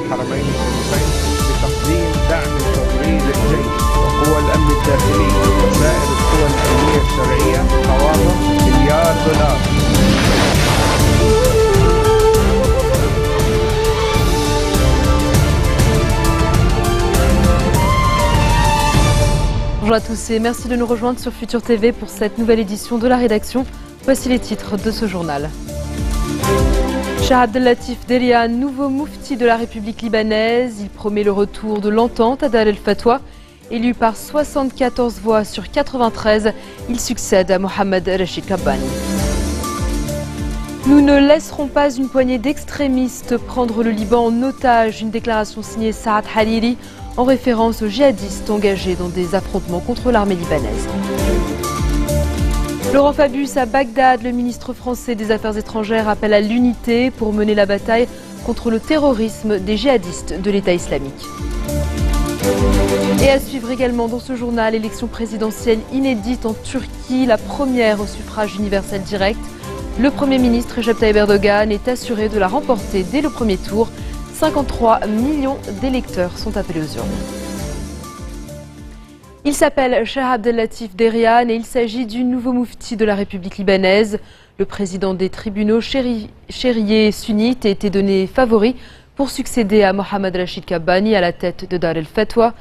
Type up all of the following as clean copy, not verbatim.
الحرمين الشريفين بتقديم دعم فوري للجيش وقوى الأمن الداخلي وسائر القوى الأمنية الشرعية قوامه $1 مليار. Bonjour à tous et merci de nous rejoindre sur Futur TV pour cette nouvelle édition de la rédaction. Voici les titres de ce journal. Shah Abdellatif Deria, nouveau moufti de la République libanaise. Il promet le retour de l'entente à Dar el-Fatwa. Élu par 74 voix sur 93, il succède à Mohamed Rachid Kabbani. Nous ne laisserons pas une poignée d'extrémistes prendre le Liban en otage. Une déclaration signée Saad Hariri en référence aux djihadistes engagés dans des affrontements contre l'armée libanaise. Laurent Fabius à Bagdad, le ministre français des Affaires étrangères appelle à l'unité pour mener la bataille contre le terrorisme des djihadistes de l'État islamique. Et à suivre également dans ce journal, élection présidentielle inédite en Turquie, la première au suffrage universel direct. Le Premier ministre Recep Tayyip Erdogan est assuré de la remporter dès le premier tour. 53 millions d'électeurs sont appelés aux urnes. Il s'appelle Shah Abdellatif Deria et il s'agit du nouveau moufti de la République libanaise. Le président des tribunaux chériers sunnites a été donné favori pour succéder à Mohamed Rachid Kabbani à la tête de Dar el-Fatwa.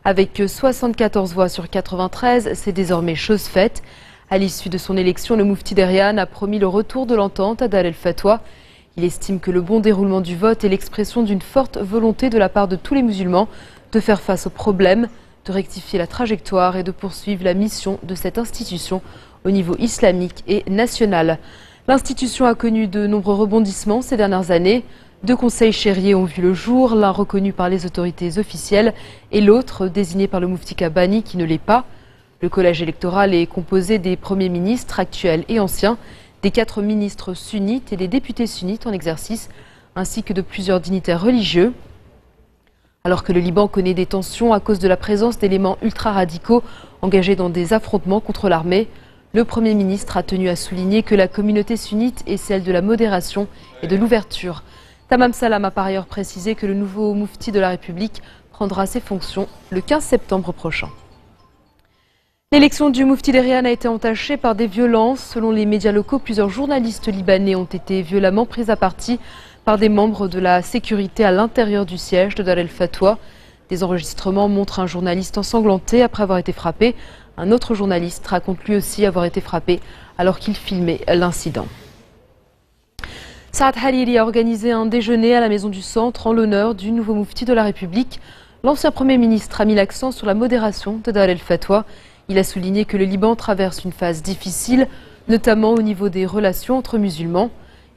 Avec 74 voix sur 93, c'est désormais chose faite. À l'issue de son élection, le moufti Deria a promis le retour de l'entente à Dar el-Fatwa. Il estime que le bon déroulement du vote est l'expression d'une forte volonté de la part de tous les musulmans de faire face aux problèmes, de rectifier la trajectoire et de poursuivre la mission de cette institution au niveau islamique et national. L'institution a connu de nombreux rebondissements ces dernières années. 2 conseils chériers ont vu le jour, l'un reconnu par les autorités officielles et l'autre désigné par le moufti Kabbani qui ne l'est pas. Le collège électoral est composé des premiers ministres actuels et anciens, des 4 ministres sunnites et des députés sunnites en exercice, ainsi que de plusieurs dignitaires religieux. Alors que le Liban connaît des tensions à cause de la présence d'éléments ultra-radicaux engagés dans des affrontements contre l'armée, le Premier ministre a tenu à souligner que la communauté sunnite est celle de la modération et de l'ouverture. Tamam Salam a par ailleurs précisé que le nouveau moufti de la République prendra ses fonctions le 15 septembre prochain. L'élection du moufti Deria a été entachée par des violences. Selon les médias locaux, plusieurs journalistes libanais ont été violemment pris à partie par des membres de la sécurité à l'intérieur du siège de Dar el-Fatwa. Des enregistrements montrent un journaliste ensanglanté après avoir été frappé. Un autre journaliste raconte lui aussi avoir été frappé alors qu'il filmait l'incident. Saad Hariri a organisé un déjeuner à la Maison du Centre en l'honneur du nouveau moufti de la République. L'ancien Premier ministre a mis l'accent sur la modération de Dar el-Fatwa. Il a souligné que le Liban traverse une phase difficile, notamment au niveau des relations entre musulmans.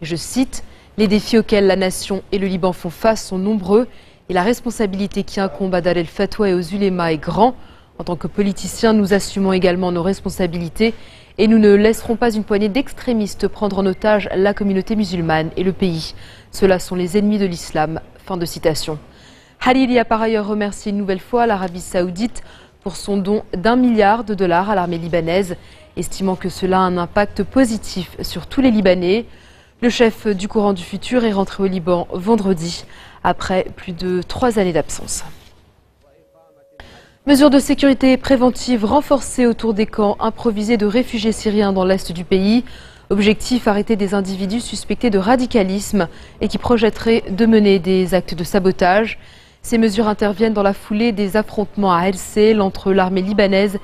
Et je cite, « Les défis auxquels la nation et le Liban font face sont nombreux et la responsabilité qui incombe à Dar el-Fatwa et aux ulémas est grand. En tant que politiciens, nous assumons également nos responsabilités et nous ne laisserons pas une poignée d'extrémistes prendre en otage la communauté musulmane et le pays. Ceux-là sont les ennemis de l'islam. » Fin de citation. Hariri a par ailleurs remercié une nouvelle fois l'Arabie saoudite pour son don d'1 milliard de dollars à l'armée libanaise, estimant que cela a un impact positif sur tous les Libanais. Le chef du Coran du futur est rentré au Liban vendredi, après plus de 3 années d'absence. Mesures de sécurité préventive renforcées autour des camps improvisés de réfugiés syriens dans l'est du pays. Objectif, arrêter des individus suspectés de radicalisme et qui projetteraient de mener des actes de sabotage. Ces mesures interviennent dans la foulée des affrontements à El Sel entre l'armée libanaise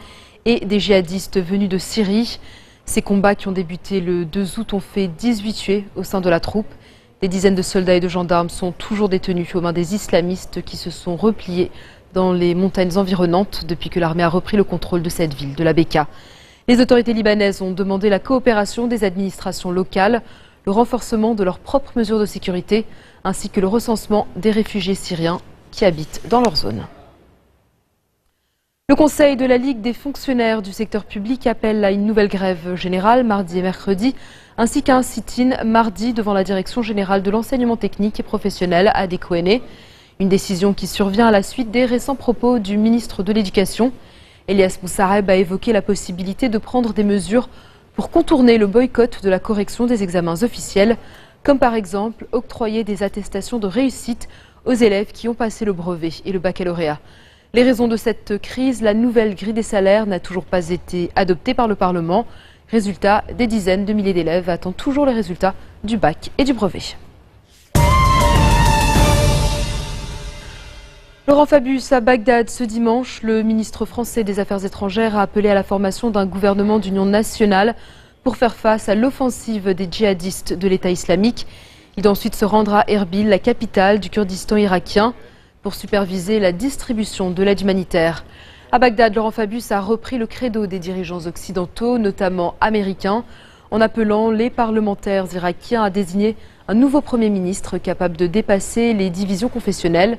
et des djihadistes venus de Syrie. Ces combats qui ont débuté le 2 août ont fait 18 tués au sein de la troupe. Des dizaines de soldats et de gendarmes sont toujours détenus aux mains des islamistes qui se sont repliés dans les montagnes environnantes depuis que l'armée a repris le contrôle de cette ville, de la Beka. Les autorités libanaises ont demandé la coopération des administrations locales, le renforcement de leurs propres mesures de sécurité, ainsi que le recensement des réfugiés syriens qui habitent dans leur zone. Le Conseil de la Ligue des fonctionnaires du secteur public appelle à une nouvelle grève générale mardi et mercredi, ainsi qu'à un sit-in mardi devant la Direction générale de l'enseignement technique et professionnel à Découéné. Une décision qui survient à la suite des récents propos du ministre de l'Éducation. Elias Moussaareb a évoqué la possibilité de prendre des mesures pour contourner le boycott de la correction des examens officiels, comme par exemple octroyer des attestations de réussite aux élèves qui ont passé le brevet et le baccalauréat. Les raisons de cette crise, la nouvelle grille des salaires n'a toujours pas été adoptée par le Parlement. Résultat, des dizaines de milliers d'élèves attendent toujours les résultats du bac et du brevet. Laurent Fabius à Bagdad ce dimanche, le ministre français des Affaires étrangères a appelé à la formation d'un gouvernement d'union nationale pour faire face à l'offensive des djihadistes de l'État islamique. Il doit ensuite se rendre à Erbil, la capitale du Kurdistan irakien, pour superviser la distribution de l'aide humanitaire. À Bagdad, Laurent Fabius a repris le credo des dirigeants occidentaux, notamment américains, en appelant les parlementaires irakiens à désigner un nouveau Premier ministre capable de dépasser les divisions confessionnelles.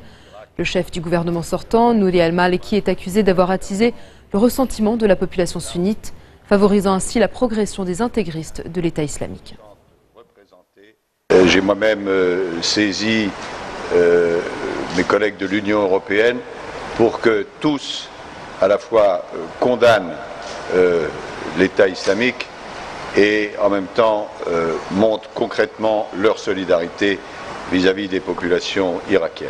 Le chef du gouvernement sortant, Nouri al-Maliki, est accusé d'avoir attisé le ressentiment de la population sunnite, favorisant ainsi la progression des intégristes de l'État islamique. J'ai moi-même saisi mes collègues de l'Union européenne pour que tous, à la fois, condamnent l'État islamique et en même temps montrent concrètement leur solidarité vis-à-vis des populations irakiennes.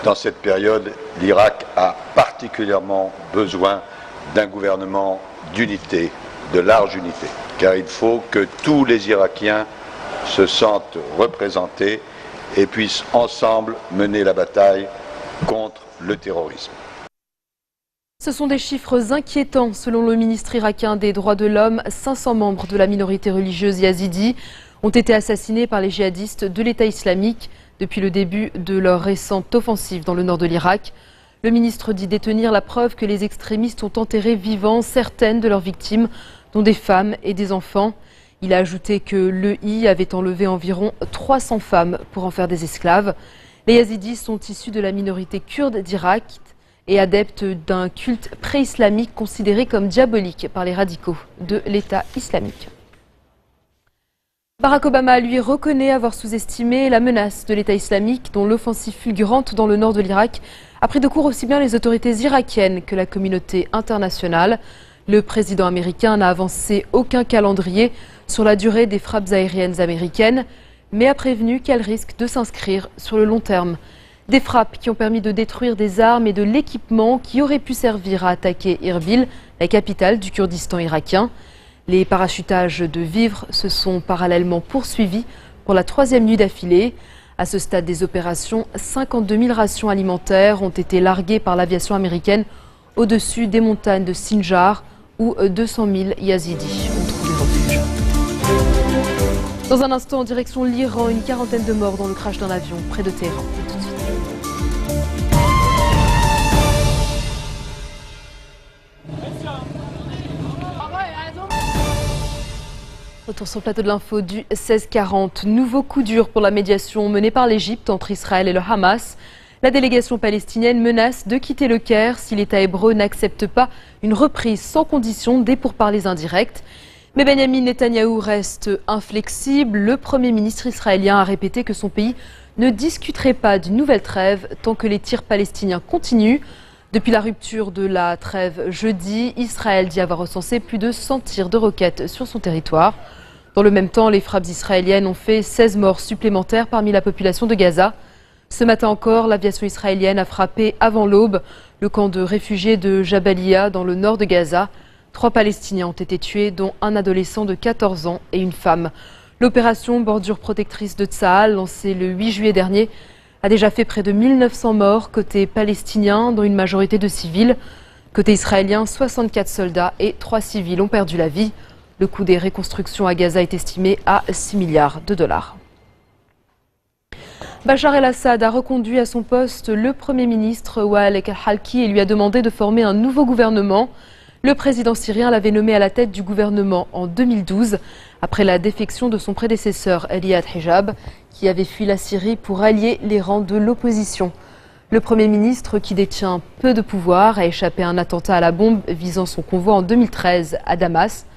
Dans cette période, l'Irak a particulièrement besoin d'un gouvernement d'unité, de large unité, car il faut que tous les Irakiens se sentent représentés et puissent ensemble mener la bataille contre le terrorisme. Ce sont des chiffres inquiétants. Selon le ministre irakien des droits de l'homme, 500 membres de la minorité religieuse yazidi ont été assassinés par les djihadistes de l'État islamique depuis le début de leur récente offensive dans le nord de l'Irak. Le ministre dit détenir la preuve que les extrémistes ont enterré vivants certaines de leurs victimes, dont des femmes et des enfants. Il a ajouté que l'EI avait enlevé environ 300 femmes pour en faire des esclaves. Les yazidis sont issus de la minorité kurde d'Irak et adeptes d'un culte pré-islamique considéré comme diabolique par les radicaux de l'État islamique. Barack Obama, lui, reconnaît avoir sous-estimé la menace de l'État islamique, dont l'offensive fulgurante dans le nord de l'Irak a pris de court aussi bien les autorités irakiennes que la communauté internationale. Le président américain n'a avancé aucun calendrier sur la durée des frappes aériennes américaines, mais a prévenu qu'elles risquent de s'inscrire sur le long terme. Des frappes qui ont permis de détruire des armes et de l'équipement qui auraient pu servir à attaquer Erbil, la capitale du Kurdistan irakien. Les parachutages de vivres se sont parallèlement poursuivis pour la troisième nuit d'affilée. À ce stade des opérations, 52 000 rations alimentaires ont été larguées par l'aviation américaine au-dessus des montagnes de Sinjar, où 200 000 yazidis ont trouvé refuge. Dans un instant, en direction l'Iran, une quarantaine de morts dans le crash d'un avion près de Téhéran. Tout de suite. Retour sur le plateau de l'info du 1640. Nouveau coup dur pour la médiation menée par l'Égypte entre Israël et le Hamas. La délégation palestinienne menace de quitter le Caire si l'État hébreu n'accepte pas une reprise sans condition des pourparlers indirects. Mais Benyamin Netanyahou reste inflexible. Le Premier ministre israélien a répété que son pays ne discuterait pas d'une nouvelle trêve tant que les tirs palestiniens continuent. Depuis la rupture de la trêve jeudi, Israël dit avoir recensé plus de 100 tirs de roquettes sur son territoire. Dans le même temps, les frappes israéliennes ont fait 16 morts supplémentaires parmi la population de Gaza. Ce matin encore, l'aviation israélienne a frappé avant l'aube le camp de réfugiés de Jabalia dans le nord de Gaza. 3 Palestiniens ont été tués, dont un adolescent de 14 ans et une femme. L'opération Bordure protectrice de Tsahal, lancée le 8 juillet dernier, a déjà fait près de 1900 morts côté palestinien, dont une majorité de civils. Côté israélien, 64 soldats et 3 civils ont perdu la vie. Le coût des reconstructions à Gaza est estimé à 6 milliards de dollars. Bachar el-Assad a reconduit à son poste le Premier ministre Wael el-Halki et lui a demandé de former un nouveau gouvernement. Le président syrien l'avait nommé à la tête du gouvernement en 2012, après la défection de son prédécesseur Eliad Hijab, qui avait fui la Syrie pour allier les rangs de l'opposition. Le Premier ministre, qui détient peu de pouvoir, a échappé à un attentat à la bombe visant son convoi en 2013 à Damas.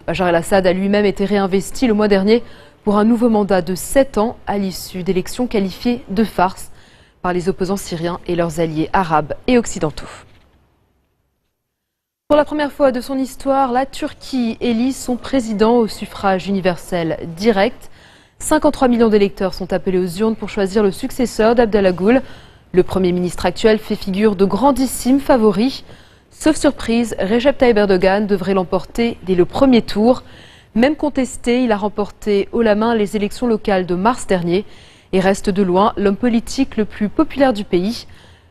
Bachar el-Assad a lui-même été réinvesti le mois dernier pour un nouveau mandat de 7 ans à l'issue d'élections qualifiées de farce par les opposants syriens et leurs alliés arabes et occidentaux. Pour la première fois de son histoire, la Turquie élit son président au suffrage universel direct. 53 millions d'électeurs sont appelés aux urnes pour choisir le successeur d'Abdallah Gül. Le Premier ministre actuel fait figure de grandissime favori. Sauf surprise, Recep Tayyip Erdogan devrait l'emporter dès le premier tour. Même contesté, il a remporté haut la main les élections locales de mars dernier et reste de loin l'homme politique le plus populaire du pays.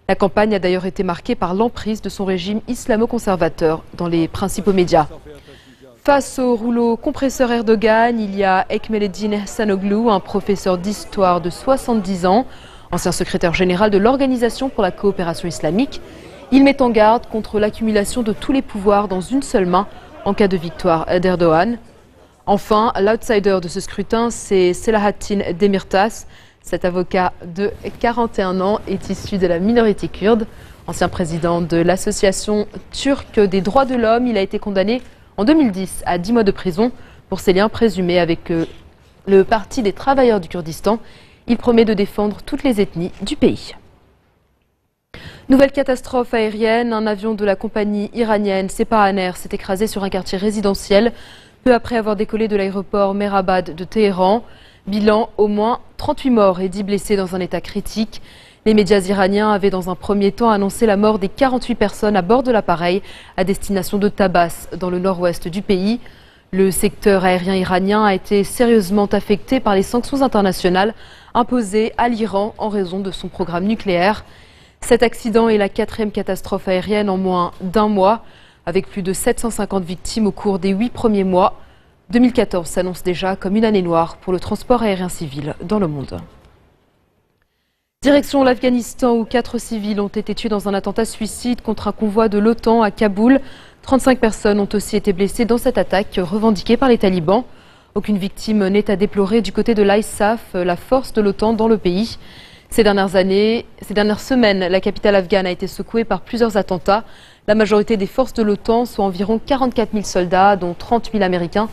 La campagne a d'ailleurs été marquée par l'emprise de son régime islamo-conservateur dans les principaux médias. Face au rouleau compresseur Erdogan, il y a Ekmeleddin Ihsanoglu, un professeur d'histoire de 70 ans, ancien secrétaire général de l'Organisation pour la coopération islamique. Il met en garde contre l'accumulation de tous les pouvoirs dans une seule main en cas de victoire d'Erdogan. Enfin, l'outsider de ce scrutin, c'est Selahattin Demirtas. Cet avocat de 41 ans est issu de la minorité kurde. Ancien président de l'association turque des droits de l'homme, il a été condamné en 2010 à 10 mois de prison pour ses liens présumés avec le Parti des travailleurs du Kurdistan. Il promet de défendre toutes les ethnies du pays. Nouvelle catastrophe aérienne, un avion de la compagnie iranienne Sepahan Air s'est écrasé sur un quartier résidentiel peu après avoir décollé de l'aéroport Mehrabad de Téhéran. Bilan, au moins 38 morts et 10 blessés dans un état critique. Les médias iraniens avaient dans un premier temps annoncé la mort des 48 personnes à bord de l'appareil à destination de Tabas, dans le nord-ouest du pays. Le secteur aérien iranien a été sérieusement affecté par les sanctions internationales imposées à l'Iran en raison de son programme nucléaire. Cet accident est la 4e catastrophe aérienne en moins d'un mois, avec plus de 750 victimes au cours des 8 premiers mois. 2014 s'annonce déjà comme une année noire pour le transport aérien civil dans le monde. Direction l'Afghanistan où 4 civils ont été tués dans un attentat suicide contre un convoi de l'OTAN à Kaboul. 35 personnes ont aussi été blessées dans cette attaque revendiquée par les talibans. Aucune victime n'est à déplorer du côté de l'ISAF, la force de l'OTAN dans le pays. Ces dernières semaines, la capitale afghane a été secouée par plusieurs attentats. La majorité des forces de l'OTAN, soit environ 44 000 soldats, dont 30 000 Américains,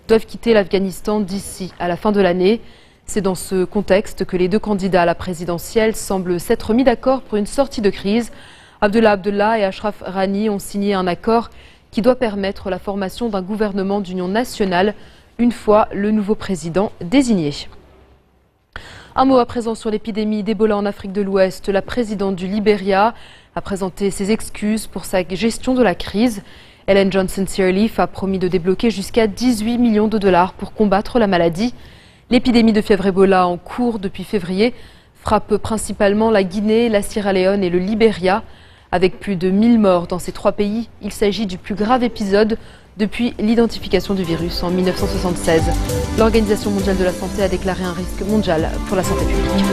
doivent quitter l'Afghanistan d'ici à la fin de l'année. C'est dans ce contexte que les deux candidats à la présidentielle semblent s'être mis d'accord pour une sortie de crise. Abdullah Abdullah et Ashraf Ghani ont signé un accord qui doit permettre la formation d'un gouvernement d'union nationale une fois le nouveau président désigné. Un mot à présent sur l'épidémie d'Ebola en Afrique de l'Ouest. La présidente du Libéria a présenté ses excuses pour sa gestion de la crise. Ellen Johnson Sirleaf a promis de débloquer jusqu'à 18 millions de dollars pour combattre la maladie. L'épidémie de fièvre Ebola en cours depuis février frappe principalement la Guinée, la Sierra Leone et le Libéria. Avec plus de 1000 morts dans ces 3 pays, il s'agit du plus grave épisode depuis l'identification du virus en 1976. L'Organisation mondiale de la santé a déclaré un risque mondial pour la santé publique.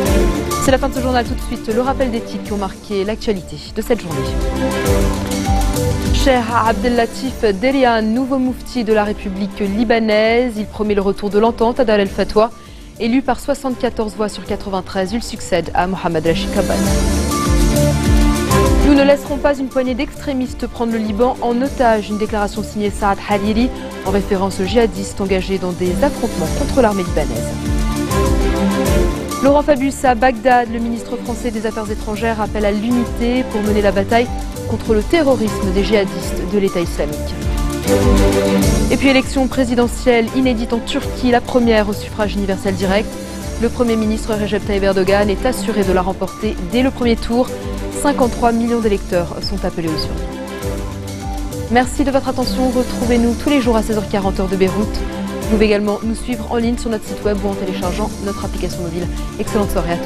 C'est la fin de ce journal. Tout de suite, le rappel des titres qui ont marqué l'actualité de cette journée. Cheikh Abdellatif Derian, nouveau moufti de la République libanaise. Il promet le retour de l'entente à Dar el-Fatwa. Élu par 74 voix sur 93, il succède à Mohamed Rachid Kabbal. Nous ne laisserons pas une poignée d'extrémistes prendre le Liban en otage. Une déclaration signée Saad Hariri en référence aux djihadistes engagés dans des affrontements contre l'armée libanaise. Laurent Fabius à Bagdad, le ministre français des Affaires étrangères appelle à l'unité pour mener la bataille contre le terrorisme des djihadistes de l'État islamique. Et puis élection présidentielle inédite en Turquie, la première au suffrage universel direct. Le Premier ministre Recep Tayyip Erdogan est assuré de la remporter dès le premier tour. 53 millions d'électeurs sont appelés aux urnes. Merci de votre attention. Retrouvez-nous tous les jours à 16h40 heure de Beyrouth. Vous pouvez également nous suivre en ligne sur notre site web ou en téléchargeant notre application mobile. Excellente soirée à tous.